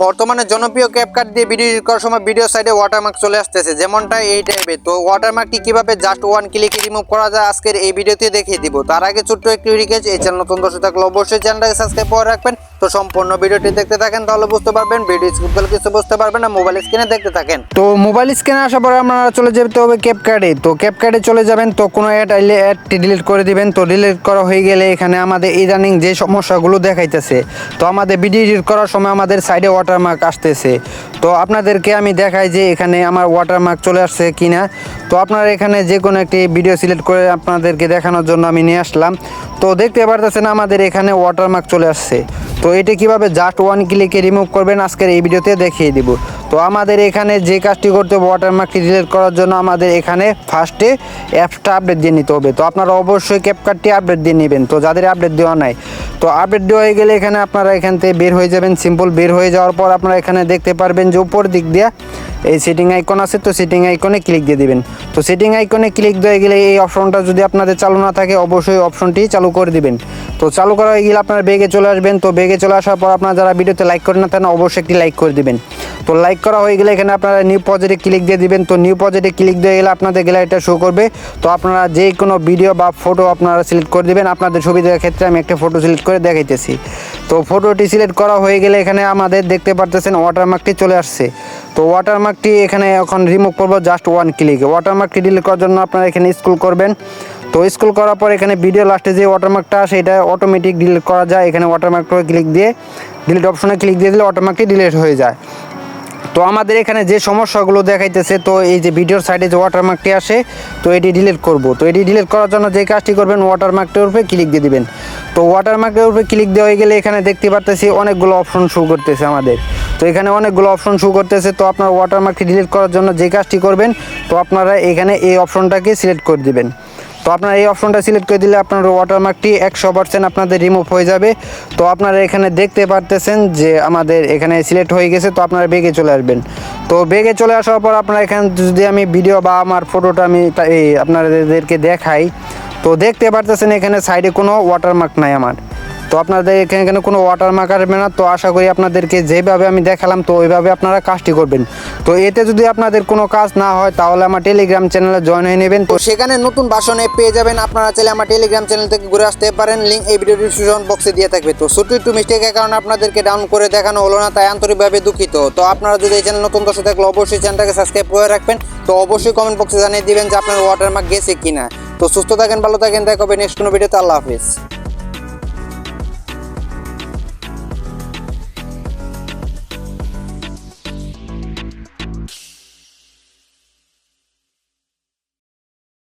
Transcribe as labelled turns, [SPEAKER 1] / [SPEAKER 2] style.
[SPEAKER 1] বর্তমানে জনপ্রিয় ক্যাপকাট দিয়ে ভিডিও এডিট করার সময় ভিডিও সাইডে ওয়াটারমার্ক চলে আসতেছে, যেমনটা এই টাইপের। তো ওয়াটারমার্কটি কিভাবে জাস্ট ওয়ান ক্লিকে রিমুভ করা যায় আজকের এই ভিডিওতে দেখিয়ে দিব। তার আগে ছোট্ট একটি রিকোয়েস্ট, এই চ্যানেল নতুন দর্শক থাকলে অবশ্যই চ্যানেলটাকে সাবস্ক্রাইব করে রাখবেন। তো সম্পূর্ণ ভিডিওটি দেখতে থাকেন, তাহলে বুঝতে পারবেন। ভিডিও স্কিপ করলে কিছু বুঝতে পারবেন না, মোবাইল স্ক্রিনে দেখতে থাকেন। তো মোবাইল স্ক্রিনে আসার পরে আপনারা চলে যেতে হবে ক্যাপকাটে। তো ক্যাপকাটে চলে যাবেন, তো কোনো অ্যাড আইলে অ্যাডটি ডিলিট করে দিবেন। তো ডিলিট করা হয়ে গেলে এখানে আমাদের ইদানিং যে সমস্যাগুলো দেখাইতেছে, তো আমাদের ভিডিও এডিট করার সময় আমাদের সাইডে ওয়াটারমার্ক আসতেছে। তো আপনাদেরকে আমি দেখাই যে এখানে আমার ওয়াটারমার্ক চলে আসছে কিনা। তো আপনারা এখানে যে কোনো একটি ভিডিও সিলেক্ট করে আপনাদেরকে দেখানোর জন্য আমি নিয়ে আসলাম। তো দেখতে পারতেছেন আমাদের এখানে ওয়াটারমার্ক চলে আসছে। তো এটা কিভাবে জাস্ট ওয়ান ক্লিকে রিমুভ করবেন আজকের এই ভিডিওতে দেখিয়ে দিব। তো আমাদের এখানে যে কাজটি করতে হবে, ওয়াটারমার্কটি ডিলিট করার জন্য আমাদের এখানে ফার্স্টে অ্যাপসটা আপডেট দিয়ে নিতে হবে। তো আপনারা অবশ্যই ক্যাপকাটটি আপডেট দিয়ে নেবেন, তো যাদের আপডেট দেওয়া নাই। তো আপডেট দেওয়া হয়ে গেলে এখানে আপনারা এখান থেকে বের হয়ে যাবেন। সিম্পল বের হয়ে যাওয়ার পর আপনারা এখানে দেখতে পারবেন যে উপর দিক দিয়ে এই সেটিং আইকন আছে, তো সেটিং আইকনে ক্লিক দিয়ে দিবেন। তো সেটিং আইকনে ক্লিক দিয়ে গেলে এই অপশনটা যদি আপনাদের চালু না থাকে, অবশ্যই অপশনটি চালু করে দিবেন। তো চালু করা হয়ে গেলে আপনারা বেগে চলে আসবেন। তো বেগে চলে আসার পর আপনারা যারা ভিডিওতে লাইক করেন না, তারা অবশ্যই একটি লাইক করে দিবেন। তো লাইক করা হয়ে গেলে এখানে আপনারা নিউ প্রজেক্টে ক্লিক দিয়ে দিবেন। তো নিউ প্রজেক্টে ক্লিক দিয়ে গেলে আপনাদের গ্যালারিটা শো করবে। তো আপনারা যে কোনো ভিডিও বা ফটো আপনারা সিলেক্ট করে দিবেন। আপনাদের সুবিধার ক্ষেত্রে আমি একটা ফটো সিলেক্ট করে দেখাইতেছি। তো ফটোটি সিলেক্ট করা হয়ে গেলে এখানে আমাদের দেখতে পারতেছেন ওয়াটারমার্কটি চলে আসছে। তো ওয়াটারমার্কটি এখানে এখন রিমুভ করবো জাস্ট ওয়ান ক্লিকে। ওয়াটারমার্কটি ডিলিট করার জন্য আপনারা এখানে স্ক্রল করবেন। তো স্ক্রল করার পর এখানে ভিডিও লাস্টে যে ওয়াটারমার্কটা আসে, এটা অটোমেটিক ডিলিট করা যায়। এখানে ওয়াটারমার্কটা ক্লিক দিয়ে ডিলিট অপশনে ক্লিক দিয়ে দিলে ওয়াটারমার্কটি ডিলিট হয়ে যায়। তো আমাদের এখানে যে সমস্যাগুলো দেখাইতেছে, তো এই যে ভিডিওর সাইডে যে ওয়াটারমার্কটি আসে, তো এটি ডিলিট করব। তো এটি ডিলিট করার জন্য যে কাজটি করবেন, ওয়াটারমার্কটির উপরে ক্লিক দিয়ে দিবেন। তো ওয়াটারমার্কের উপরে ক্লিক দেওয়া হয়ে গেলে এখানে দেখতে পারতেছি অনেকগুলো অপশন শো করতেছে আমাদের। তো এখানে অনেকগুলো অপশন শো করতেছে। তো আপনার ওয়াটারমার্কটি ডিলিট করার জন্য যে কাজটি করবেন, তো আপনারা এখানে এই অপশনটাকে সিলেক্ট করে দিবেন। তো আপনারা এই অপশনটা সিলেক্ট করে দিলে আপনার ওয়াটারমার্কটি 100% আপনাদের রিমুভ হয়ে যাবে। তো আপনারা এখানে দেখতে পারতেছেন যে আমাদের এখানে সিলেক্ট হয়ে গেছে। তো আপনারা বেগে চলে আসবেন। তো বেগে চলে আসার পর আপনারা এখানে যদি আমি ভিডিও বা আমার ফটোটা আমি আপনাদেরকে দেখাই, তো দেখতে পারতেছেন এখানে সাইডে কোনো ওয়াটারমার্ক নাই আমার। তো আপনাদের এখানে কোনো ওয়াটারমার্ক আসবে না। তো আশা করি আপনাদেরকে যেভাবে আমি দেখালাম, তো ওইভাবে আপনারা কাজটি করবেন। তো এতে যদি আপনাদের কোনো কাজ না হয়, তাহলে আমার টেলিগ্রাম চ্যানেলে জয়েন হয়ে নেবেন। তো সেখানে নতুন ভাষণ পেয়ে যাবেন। আপনারা চাইলে আমার টেলিগ্রাম চ্যানেল থেকে ঘুরে আসতে পারেন, লিঙ্ক এই ভিডিও ডিসক্রিপশন বক্সে দিয়ে থাকবে। তো ছোট্ট একটু মিস্টেকের কারণে আপনাদেরকে ডাউন করে দেখানো হলো না, তাই আন্তরিকভাবে দুঃখিত। তো আপনারা যদি এই চ্যানেল নতুন দর্শক থাকলে অবশ্যই চ্যানেলটাকে সাবস্ক্রাইব করে রাখবেন। তো অবশ্যই কমেন্ট বক্সে জানিয়ে দিবেন যে আপনার ওয়াটারমার্ক গেছে কিনা। তো সুস্থ থাকেন, ভালো থাকেন, দেখা হবে নেক্সট কোনো ভিডিওতে। আল্লাহ হাফিজ।